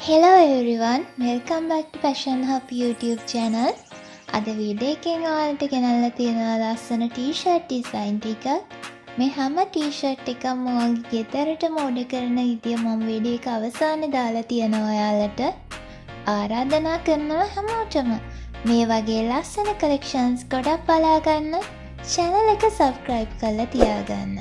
Hello everyone, welcome back to Passion Hub YouTube channel. අද video එකෙන් ඔයාලට ගෙනල්ලා තියෙනවා ලස්සන t-shirt design ටිකක්. මේ හැම t-shirt එකක්ම ඔයාලගේ ගෙදරටම order කරන විදිය මම වීඩියෝ එක අවසානයේ දාලා තියෙනවා ඔයාලට. ආරාධනා කරනවා හැමෝටම මේ වගේ ලස්සන collections ගොඩක් බලා ගන්න channel එක subscribe කරලා තියාගන්න.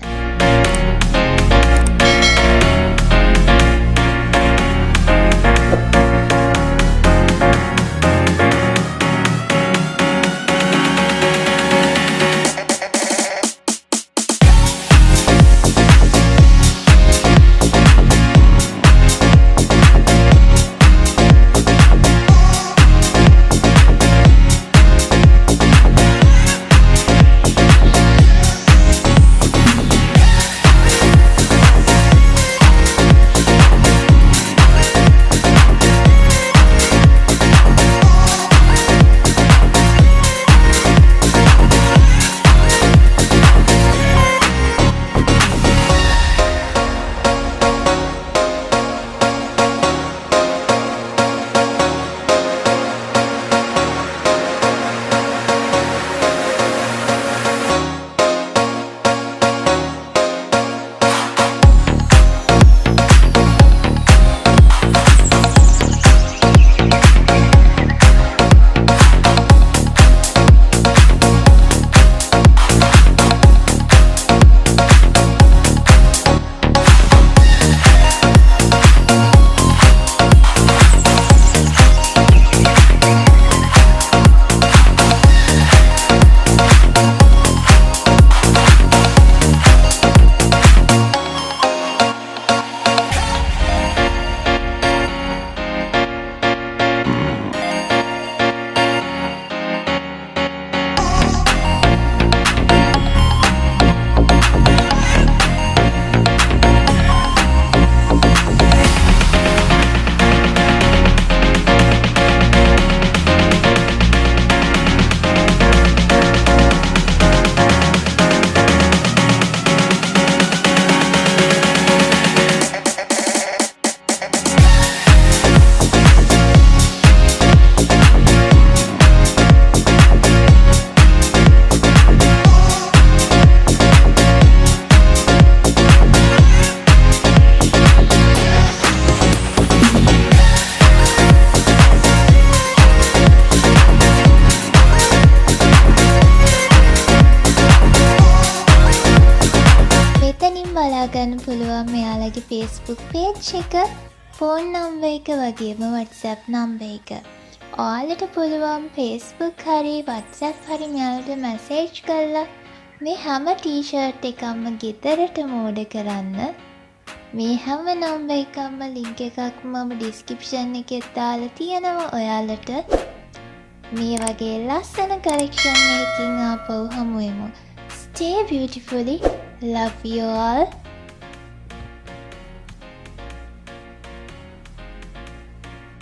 බලාගන්න පුළුවන් මෙයාලගේ Facebook page එක, phone number එක වගේම WhatsApp number එක. ඔයාලට පුළුවන් Facebook හරි WhatsApp හරි මෙයාලට message කරලා මේ හැම t-shirt එකක්ම ගෙදරටම order කරන්න. මේ හැම number එකක්ම link එකක් මම description එකේ දාලා තියෙනවා ඔයාලට. මේ වගේ ලස්සන collection එකකින් ආපහු හමු වෙමු. Stay beautifully. Love you all.